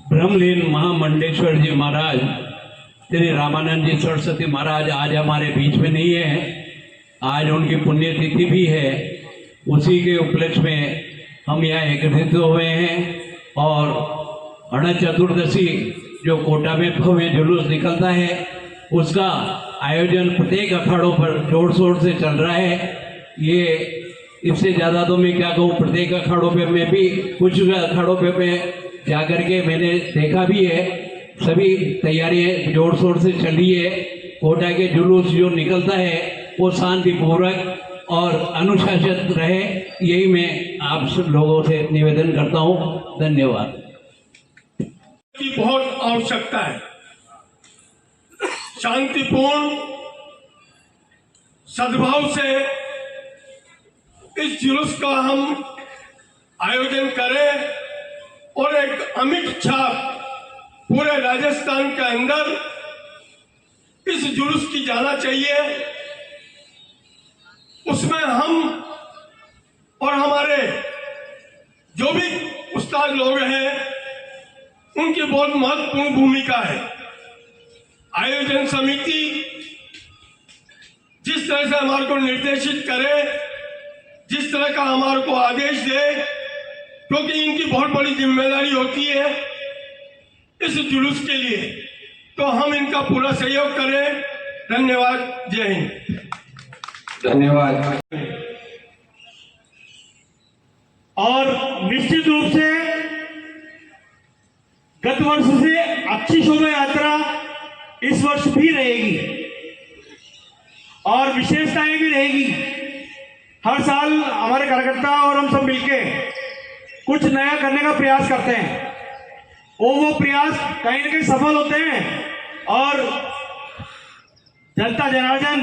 ब्रह्मलीन महामंडलेश्वर जी महाराज श्री रामानंद जी सरस्वती महाराज आज हमारे बीच में नहीं है। आज उनकी पुण्यतिथि भी है। उसी के उपलक्ष्य में हम यहाँ एकत्रित हुए हैं और अनंत चतुर्दशी जो कोटा में भव्य जुलूस निकलता है उसका आयोजन प्रत्येक अखाड़ों पर जोर शोर से चल रहा है। ये इससे ज़्यादा तो मैं क्या कहूँ, प्रत्येक अखाड़ों पे मैं भी कुछ अखाड़ों पे मैं जाकर के मैंने देखा भी है। सभी तैयारियां जोर शोर से चल रही है। कोटा के जुलूस जो निकलता है वो शांतिपूर्वक और अनुशासित रहे, यही मैं आप सब लोगों से निवेदन करता हूँ। धन्यवाद। की बहुत आवश्यकता है। शांतिपूर्ण सद्भाव से इस जुलूस का हम आयोजन करें और एक अमिट छाप पूरे राजस्थान के अंदर इस जुलूस की जाना चाहिए। उसमें हम और हमारे जो भी उस्ताद लोग हैं उनकी बहुत महत्वपूर्ण भूमिका है। आयोजन समिति जिस तरह से हमारे को निर्देशित करे, जिस तरह का हमारे को आदेश दे, क्योंकि इनकी बहुत बड़ी जिम्मेदारी होती है इस जुलूस के लिए, तो हम इनका पूरा सहयोग करें। धन्यवाद। जय हिंद। धन्यवाद। और निश्चित रूप से गत वर्ष से अच्छी शोभा यात्रा इस वर्ष भी रहेगी और विशेषताएं भी रहेगी। हर साल हमारे कार्यकर्ता और हम सब मिलके कुछ नया करने का प्रयास करते हैं। वो प्रयास कहीं ना कहीं सफल होते हैं और जनता जनार्दन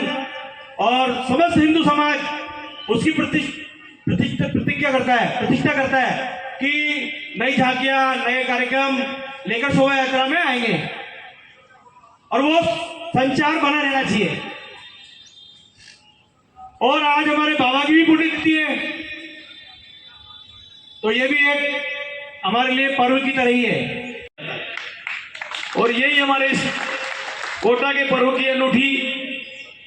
और समस्त हिंदू समाज उसकी प्रतिष्ठा करता है कि नई झांकियां, नए कार्यक्रम लेकर शोभा यात्रा में आएंगे और वो संचार बना रहना चाहिए। और आज हमारे बाबा की भी पुण्यतिथि है, तो ये भी एक हमारे लिए पर्व की तरह ही है और यही हमारे इस कोटा के पर्व की अनूठी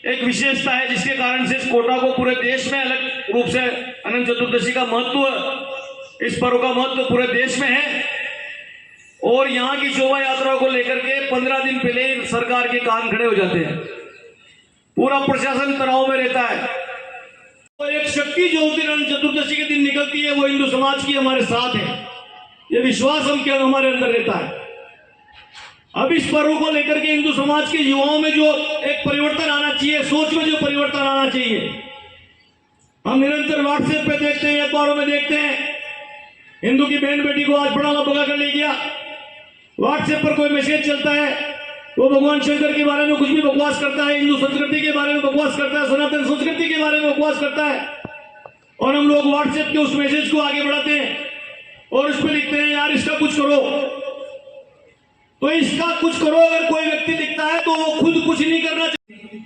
एक विशेषता है, जिसके कारण से इस कोटा को पूरे देश में अलग रूप से अनंत चतुर्दशी का महत्व, इस पर्व का महत्व पूरे देश में है। और यहाँ की शोभा यात्रा को लेकर के 15 दिन पहले सरकार के कान खड़े हो जाते हैं, पूरा प्रशासन तनाव में रहता है। तो एक शक्ति जो उस दिन अनंत चतुर्दशी के दिन निकलती है वो हिंदू समाज की हमारे साथ है, ये विश्वास हमारे अंदर रहता है। अब इस पर्व को लेकर के हिंदू समाज के युवाओं में जो एक परिवर्तन आना चाहिए, सोच में जो परिवर्तन आना चाहिए, हम निरंतर व्हाट्सएप पे देखते हैं, अखबारों में देखते हैं, हिंदू की बहन बेटी को आज बड़ा भगा कर ले गया। व्हाट्सएप पर कोई मैसेज चलता है, वो भगवान शंकर के बारे में कुछ भी बकवास करता है, हिंदू संस्कृति के बारे में बकवास करता है, सनातन संस्कृति के बारे में बकवास करता है, और हम लोग व्हाट्सएप के उस मैसेज को आगे बढ़ाते हैं और उस पर लिखते हैं यार इसका कुछ करो। तो इसका कुछ करो अगर कोई व्यक्ति लिखता है तो वो खुद कुछ नहीं करना चाहिए।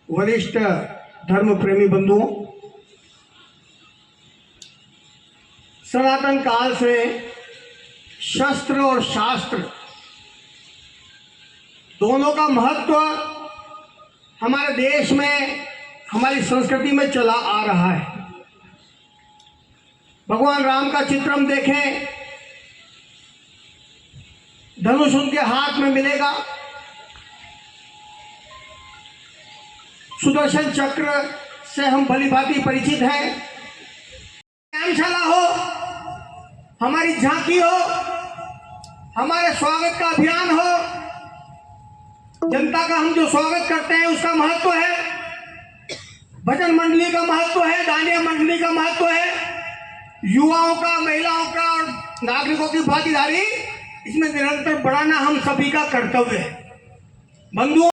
वरिष्ठ धर्म प्रेमी बंधुओं, सनातन काल से शस्त्र और शास्त्र दोनों का महत्व हमारे देश में, हमारी संस्कृति में चला आ रहा है। भगवान राम का चित्र हम देखें, धनुष उनके हाथ में मिलेगा, सुदर्शन चक्र से हम भलीभांति परिचित हैं। व्यायामशाला हो, हमारी झांकी हो, हमारे स्वागत का अभियान हो, जनता का हम जो स्वागत करते हैं उसका महत्व है, भजन मंडली का महत्व है, दांडिया मंडली का महत्व है, युवाओं का, महिलाओं का और नागरिकों की भागीदारी इसमें निरंतर बढ़ाना हम सभी का कर्तव्य है। बंधुओं,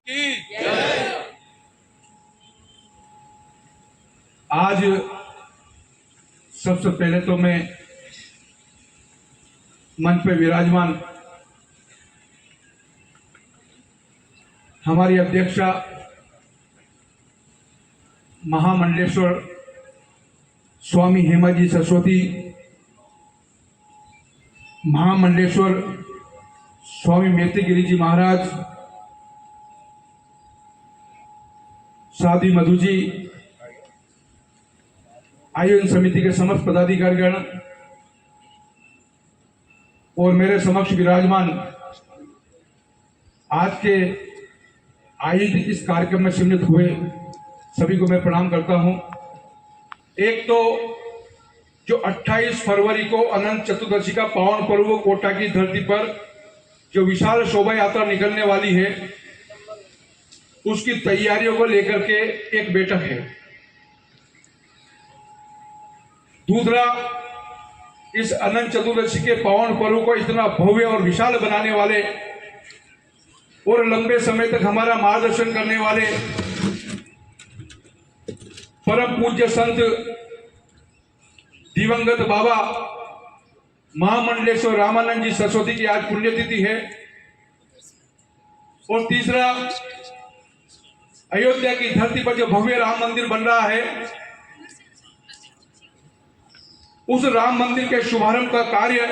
आज सबसे पहले तो मैं मंच पे विराजमान हमारी अध्यक्षा महामंडलेश्वर स्वामी हेमाजी सरस्वती महामंडलेश्वर स्वामी मेहतीगिरी जी महाराज, साध्वी मधु जी, आयोजन समिति के समस्त पदाधिकारीगण और मेरे समक्ष विराजमान आज के आयोजित इस कार्यक्रम में सम्मिलित हुए सभी को मैं प्रणाम करता हूं। एक तो जो 28 फरवरी को अनंत चतुर्दशी का पावन पर्व कोटा की धरती पर जो विशाल शोभा यात्रा निकलने वाली है, उसकी तैयारियों को लेकर के एक बैठक है। दूसरा, इस अनंत चतुर्दशी के पावन पर्व को इतना भव्य और विशाल बनाने वाले और लंबे समय तक हमारा मार्गदर्शन करने वाले परम पूज्य संत दिवंगत बाबा महामंडलेश्वर रामानंद जी सरस्वती की आज पुण्यतिथि है। और तीसरा, अयोध्या की धरती पर जो भव्य राम मंदिर बन रहा है, उस राम मंदिर के शुभारंभ का कार्य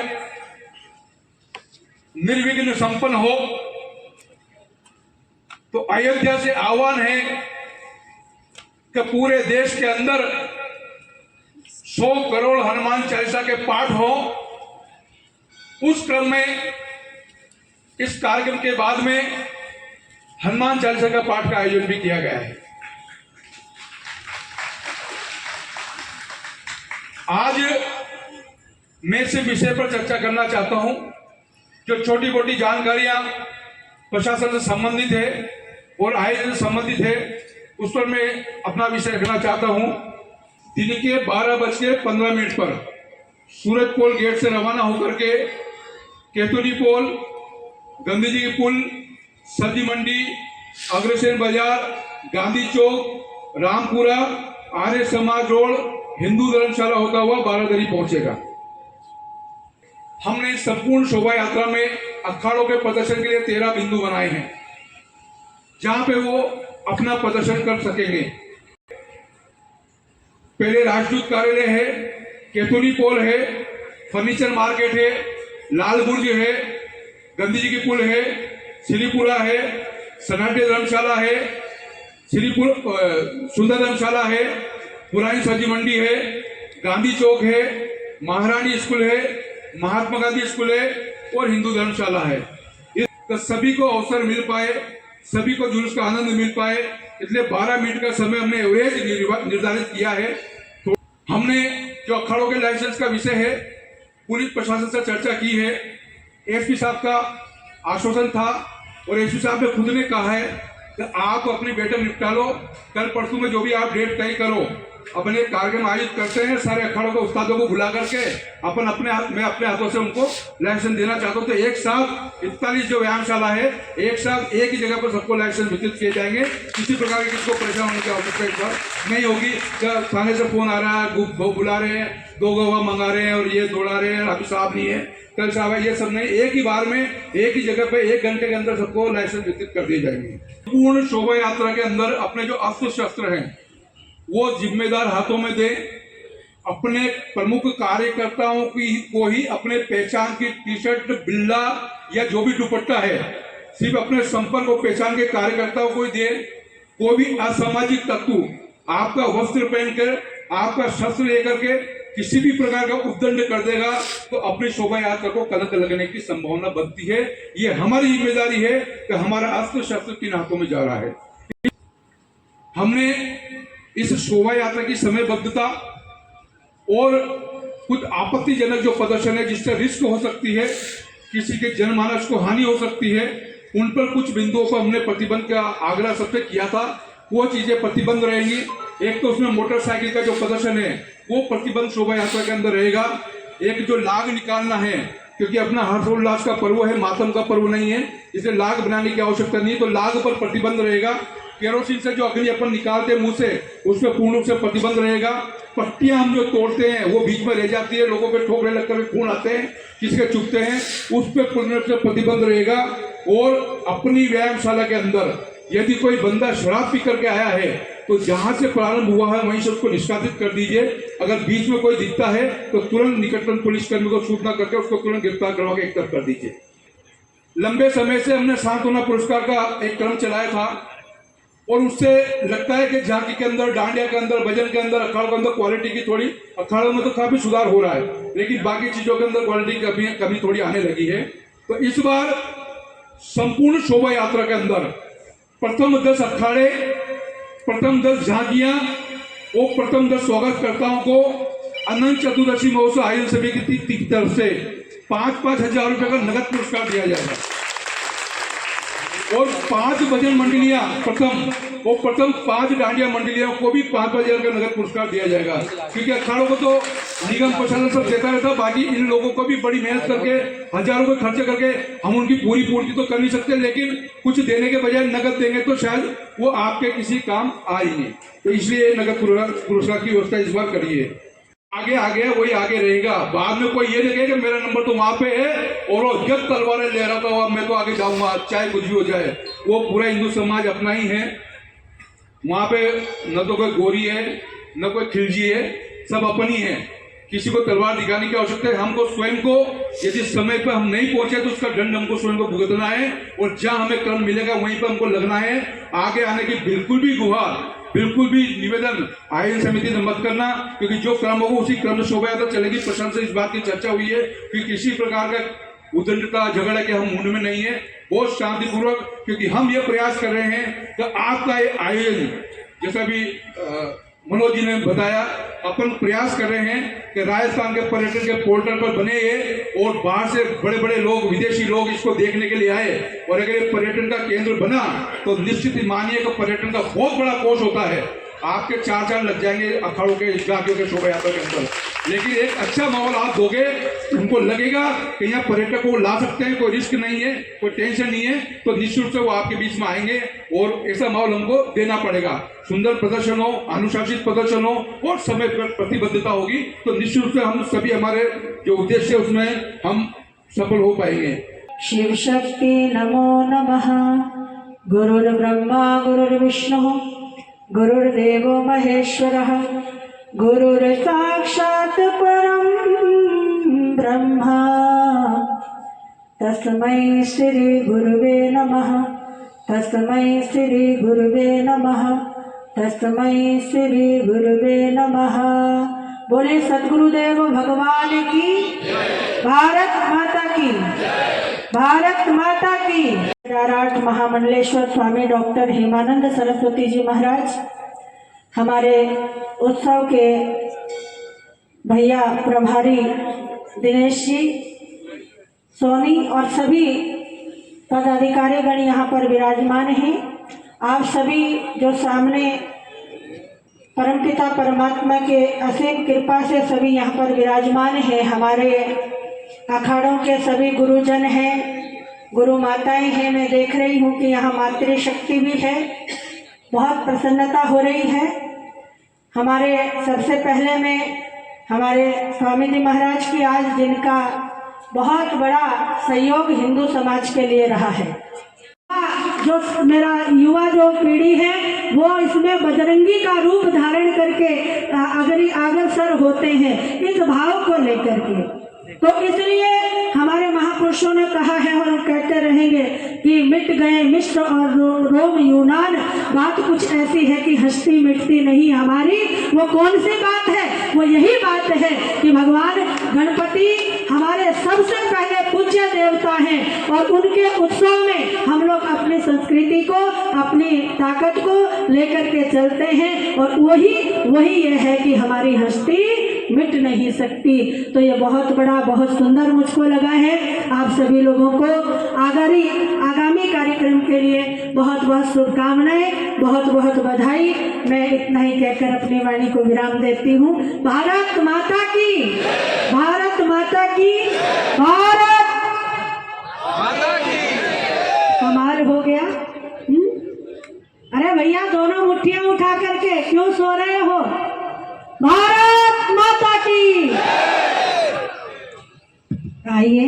निर्विघ्न संपन्न हो। तो अयोध्या से आह्वान है कि पूरे देश के अंदर 100 करोड़ हनुमान चालीसा के पाठ हो। उस क्रम में इस कार्यक्रम के बाद में हनुमान चालीसा का पाठ का आयोजन भी किया गया है। आज मैं इस विषय पर चर्चा करना चाहता हूं। जो छोटी मोटी जानकारियां प्रशासन से संबंधित है और आयोजन से संबंधित है, उस पर मैं अपना विषय रखना चाहता हूं। दिन के 12:15 पर सूरज पोल गेट से रवाना होकर के केतुनी पोल, गांधी जी की पुल, सब्जी मंडी, अग्रसेन बाजार, गांधी चौक, रामपुरा, आर्य समाज रोड, हिंदू धर्मशाला होता हुआ बारादरी पहुंचेगा। हमने संपूर्ण शोभा यात्रा में अखाड़ों के प्रदर्शन के लिए 13 बिंदु बनाए हैं, जहां पे वो अपना प्रदर्शन कर सकेंगे। पहले राजदूत कार्यालय है, केतुनी पोल है, फर्नीचर मार्केट है, लाल बुर्ज है, गांधी जी की पुल है, श्रीपुरा है, सनाट्य धर्मशाला है, सुंदर धर्मशाला है, पुरानी सब्जी मंडी है, गांधी चौक है, महारानी स्कूल है, महात्मा गांधी स्कूल है और हिंदू धर्मशाला है। तो सभी को अवसर मिल पाए, सभी को जुलूस का आनंद मिल पाए, इसलिए 12 मिनट का समय हमने एवरेज निर्धारित किया है। तो हमने जो अखाड़ों के लाइसेंस का विषय है, पुलिस प्रशासन से चर्चा की है। एसपी साहब का आश्वासन था और एसपी साहब ने खुद ने कहा है कि आप अपनी बैठक निपटा लो, कल परसों में जो भी आप डेट तय करो। अपने कार्यक्रम आयोजित करते हैं, सारे अखाड़ों के उस्तादों को बुला करके मैं अपने हाथों से उनको लाइसेंस देना चाहता हूँ। तो एक साथ 41 जो व्यायामशाला है, एक साथ एक ही जगह पर सबको लाइसेंस वितरित किए जाएंगे। किसी प्रकार की किसको परेशान होने की आवश्यकता नहीं होगी। थाने से फोन आ रहा है, बुला रहे हैं, 2 गवाह मंगा रहे हैं और ये दौड़ा रहे हैं, अभी साहब नहीं है, कल साहब है, ये सब नहीं। एक ही बार में एक ही जगह पे 1 घंटे के अंदर सबको लाइसेंस वितरित कर दिए जाएंगे। पूर्ण शोभा यात्रा के अंदर अपने जो अस्त्र शस्त्र हैं वो जिम्मेदार हाथों में दे। अपने प्रमुख कार्यकर्ताओं को ही अपने पहचान की टी-शर्ट, बिल्ला या जो भी दुपट्टा है, सिर्फ अपने संपर्क और पहचान के कार्यकर्ताओं को ही दे। कोई भी असामाजिक तत्व आपका वस्त्र पहनकर, आपका शस्त्र लेकर के किसी भी प्रकार का उद्दंड कर देगा तो अपनी शोभा यात्रा को कलंक लगने की संभावना बनती है। ये हमारी जिम्मेदारी है कि हमारा अस्त्र शस्त्र किन हाथों में जा रहा है। हमने इस शोभा यात्रा की समयबद्धता और कुछ आपत्तिजनक जो प्रदर्शन है जिससे रिस्क हो सकती है, किसी के जनमानस को हानि हो सकती है, उन पर कुछ बिंदुओं पर हमने प्रतिबंध का आग्रह सबसे किया था। वो चीजें प्रतिबंध रहेंगी। एक तो उसमें मोटरसाइकिल का जो प्रदर्शन है वो प्रतिबंध शोभा यात्रा के अंदर रहेगा। एक जो लाग निकालना है, क्योंकि अपना हर्षोल्लास का पर्व है, मातम का पर्व नहीं है, इसलिए लाग बनाने की आवश्यकता नहीं है, तो लाग पर प्रतिबंध रहेगा। केरोसिन से जो अग्नि अपन निकालते हैं मुंह से, उस पर पूर्ण रूप से प्रतिबंध रहेगा। पट्टियां हम जो तोड़ते हैं वो बीच में रह जाती है, लोगों पे ठोकरे लगकर खून आते हैं, किसके चुभते हैं, उस पर पूर्ण रूप से प्रतिबंध रहेगा। और अपनी व्यायामशाला के अंदर यदि कोई बंदा शराब पी करके आया है तो तो जहां से प्रारंभ हुआ है वहीं से उसको निष्कासित कर दीजिए। अगर बीच में कोई दिखता है तो तुरंत निकटतम पुलिसकर्मी को सूचना करके उसको तुरंत गिरफ्तार करवा के एक तरफ कर दीजिए। लंबे समय से हमने सांत्वना पुरस्कार का एक क्रम चलाया था और उससे लगता है कि झांकी के अंदर, डांडिया के अंदर, भजन के अंदर, अखाड़ों के अंदर क्वालिटी की थोड़ी, अखाड़ों में तो काफी सुधार हो रहा है, लेकिन बाकी चीजों के अंदर क्वालिटी की कमी थोड़ी आने लगी है। तो इस बार संपूर्ण शोभा यात्रा के अंदर प्रथम 10 अखाड़े, प्रथम 10 झांकियां और प्रथम 10 स्वागतकर्ताओं को अनंत चतुर्दशी महोत्सव आयोजन समिति की तरफ से 5-5 हजार रुपए का नगद पुरस्कार दिया जाएगा और 5 भजन मंडलियां प्रथम 5 डांडिया मंडलियों को भी 5-5 हजार का नगद पुरस्कार दिया जाएगा, क्योंकि अखाड़ों को तो निगम प्रशासन सब देता रहता, बाकी इन लोगों को भी बड़ी मेहनत करके हजारों रुपए खर्च करके हम उनकी पूरी पूर्ति तो कर नहीं सकते, लेकिन कुछ देने के बजाय नगद देंगे तो शायद वो आपके किसी काम आएंगे। तो इसलिए नगद पुरस्कार की व्यवस्था इस बार करिए। आगे आगे वही आगे रहेगा, बाद में कोई ये देखे कि मेरा नंबर तो वहां पे है और वो जब तलवारें ले रहा था मैं तो आगे जाऊंगा चाहे कुछ भी हो जाए। वो पूरा हिंदू समाज अपना ही है, वहां पे न तो कोई गोरी है न कोई खिलजी है, सब अपनी है। किसी को तलवार दिखाने की आवश्यकता है, हमको स्वयं को यदि समय पर हम नहीं पहुंचे तो उसका दंड हमको स्वयं को भुगतना है और जहां हमें क्रम मिलेगा वहीं पर हमको लगना है। आगे आने की बिल्कुल भी गुहार, बिल्कुल भी निवेदन आयोजन समिति ने मत करना, क्योंकि जो क्रम होगा उसी क्रम में शोभा यात्रा चलेगी। प्रशासन से इस बात की चर्चा हुई है कि किसी प्रकार का उद्दंडता झगड़ा के हम मूड में नहीं है, बहुत शांतिपूर्वक, क्योंकि हम ये प्रयास कर रहे हैं कि आपका ये आयोजन, जैसा भी मनोज जी ने बताया, अपन प्रयास कर रहे हैं कि राजस्थान के पर्यटन के पोर्टल पर बने ये और बाहर से बड़े बड़े लोग, विदेशी लोग इसको देखने के लिए आए। और अगर ये पर्यटन का केंद्र बना तो निश्चित ही मानिए कि पर्यटन का बहुत बड़ा कोष होता है, आपके 4 लग जाएंगे अखाड़ों के, झांकियों के, शोभा यात्रा के अंदर। लेकिन एक अच्छा माहौल आप दोगे, उनको लगेगा कि यहाँ पर्यटक को ला सकते हैं, कोई रिस्क नहीं है, कोई टेंशन नहीं है, तो निश्चित रूप से वो आपके बीच में आएंगे और ऐसा माहौल हमको देना पड़ेगा। सुंदर प्रदर्शन हो, अनुशासित प्रदर्शन हो और समय पर प्रतिबद्धता होगी तो निश्चित रूप से हम सभी हमारे जो उद्देश्य है उसमें हम सफल हो पाएंगे। शिव शक्ति नमो नमः। गुरुर्ब्रह्मा गुरुर्विष्णु गुरुर्देवो महेश्वरः गुरुर्साक्षात् परं ब्रह्मा तस्मै श्री गुरुवे नमः। तस्मै श्री गुरुवे नमः। तस्मै श्री गुरुवे नमः। बोले सद्गुरुदेव भगवान की, भारत माता की, भारत माता की। राराट महामंडलेश्वर स्वामी डॉक्टर हेमानंद सरस्वती जी महाराज, हमारे उत्सव के भैया प्रभारी दिनेश जी, सोनी और सभी पदाधिकारीगण यहाँ पर विराजमान हैं। आप सभी जो सामने परमपिता परमात्मा के असीम कृपा से सभी यहाँ पर विराजमान हैं, हमारे अखाड़ों के सभी गुरुजन हैं, गुरु माताएं हैं। मैं देख रही हूँ कि यहाँ मातृशक्ति भी है, बहुत प्रसन्नता हो रही है। हमारे सबसे पहले मैं हमारे स्वामी जी महाराज की आज जिनका बहुत बड़ा सहयोग हिंदू समाज के लिए रहा है, जो मेरा युवा जो पीढ़ी है वो इसमें बजरंगी का रूप धारण करके अग्रसर होते हैं इस भाव को लेकर के। तो इसलिए हमारे महापुरुषों ने कहा है और कहते रहेंगे कि मिट गए मिस्र और रोम यूनान, बात कुछ ऐसी है कि हस्ती मिटती नहीं हमारी। वो कौन सी बात है? वो यही बात है कि भगवान गणपति हमारे सबसे पहले पूज्य देवता हैं और उनके उत्सव में हम लोग अपनी संस्कृति को, अपनी ताकत को लेकर के चलते हैं और वही ये है कि हमारी हस्ती मिट नहीं सकती। तो ये बहुत बड़ा, बहुत सुंदर मुझको लगा है। आप सभी लोगों को आगामी कार्यक्रम के लिए बहुत बहुत शुभकामनाएं, बहुत बहुत बधाई। मैं इतना ही कहकर अपनी वाणी को विराम देती हूँ। भारत माता की, भारत माता की, भारत माता की। कमाल हो गया। अरे भैया दोनों मुट्ठियां उठा करके क्यों सो रहे हो? भारत माता की। आइए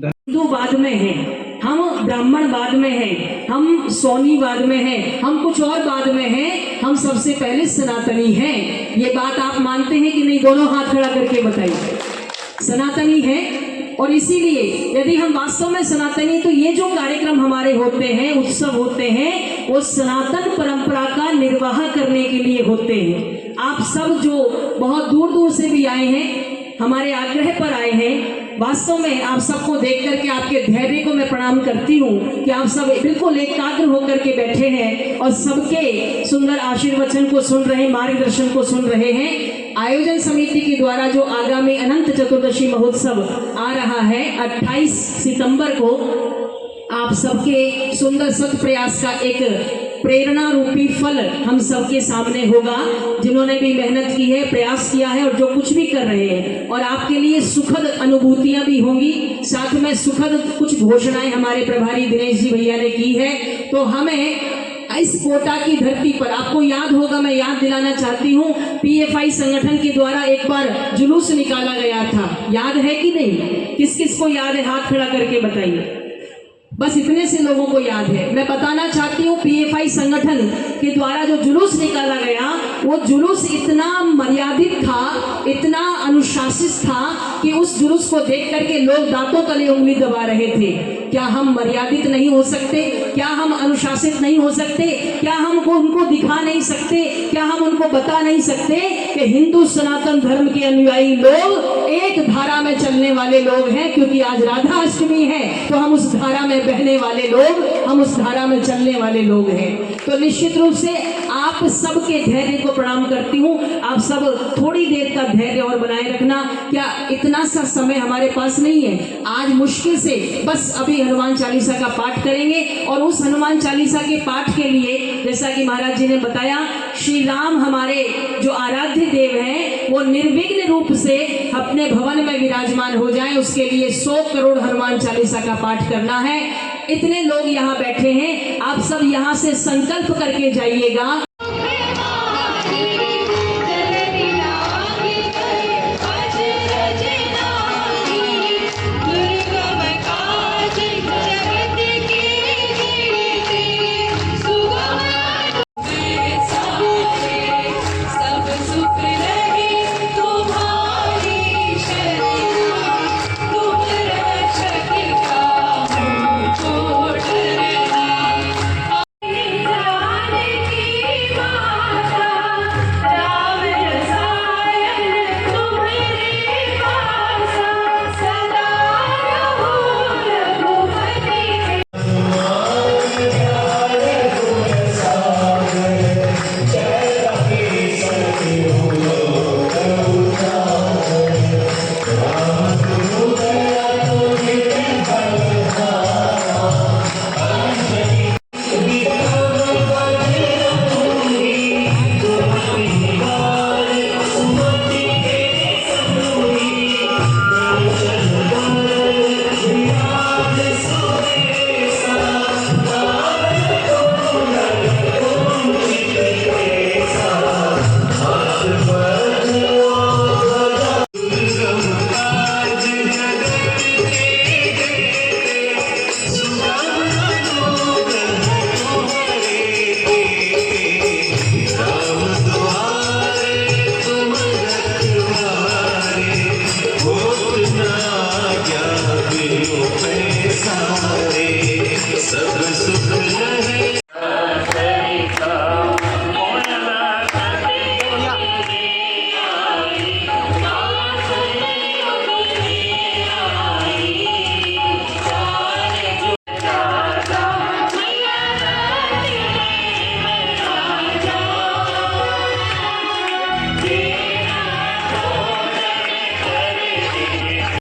हिंदू बाद में हैं, हम ब्राह्मण बाद में हैं, हम सोनी बाद में हैं, हम कुछ और बाद में हैं, हम सबसे पहले सनातनी हैं। ये बात आप मानते हैं कि नहीं? दोनों हाथ खड़ा करके बताइए। सनातनी हैं। और इसीलिए यदि हम वास्तव में सनातनी, तो ये जो कार्यक्रम हमारे होते हैं, उत्सव होते हैं, वो सनातन परंपरा का निर्वाह करने के लिए होते हैं। आप सब जो बहुत दूर दूर से भी आए हैं, हमारे आग्रह पर आए हैं, वास्तव में आप सबको देख करके आपके धैर्य को मैं प्रणाम करती हूँ कि आप सब बिल्कुल एकाग्र होकर के बैठे हैं और सबके सुंदर आशीर्वचन को सुन रहे, मार्गदर्शन को सुन रहे हैं। आयोजन समिति के द्वारा जो आगामी अनंत चतुर्दशी महोत्सव आ रहा है 28 सितंबर को, आप सबके सुंदर सत प्रयास का एक प्रेरणा रूपी फल हम सबके सामने होगा, जिन्होंने भी मेहनत की है, प्रयास किया है और जो कुछ भी कर रहे हैं। और आपके लिए सुखद अनुभूतियां भी होंगी, साथ में सुखद कुछ घोषणाएं हमारे प्रभारी दिनेश जी भैया ने की है। तो हमें इस कोटा की धरती पर, आपको याद होगा, मैं याद दिलाना चाहती हूँ, पीएफआई संगठन के द्वारा एक बार जुलूस निकाला गया था, याद है कि नहीं? किस किस को याद है? हाथ खड़ा करके बताइए। बस इतने से लोगों को याद है। मैं बताना चाहती हूँ, पीएफआई संगठन के द्वारा जो जुलूस निकाला गया, वो जुलूस इतना मर्यादित था, इतना अनुशासित था कि उस जुलूस को देख करके लोग दांतों तले उंगली दबा रहे थे। क्या हम मर्यादित नहीं हो सकते? क्या हम अनुशासित नहीं हो सकते? क्या हमको उनको दिखा नहीं सकते? क्या हम उनको बता नहीं सकते कि हिंदू सनातन धर्म के अनुयायी लोग एक धारा में चलने वाले लोग हैं? क्योंकि आज राधा अष्टमी है, तो हम उस धारा में बहने वाले लोग, हम उस धारा में चलने वाले लोग हैं। तो निश्चित रूप से आप सबके धैर्य को प्रणाम करती हूँ। आप सब थोड़ी देर का धैर्य और बनाए रखना। क्या इतना सा समय हमारे पास नहीं है? आज मुश्किल से बस अभी हनुमान चालीसा का पाठ करेंगे और उस हनुमान चालीसा के पाठ के लिए, जैसा कि महाराज जी ने बताया, श्री राम हमारे जो आराध्य देव हैं, वो निर्विघ्न रूप से अपने भवन में विराजमान हो जाएं, उसके लिए 100 करोड़ हनुमान चालीसा का पाठ करना है। इतने लोग यहाँ बैठे हैं, आप सब यहाँ से संकल्प करके जाइएगा।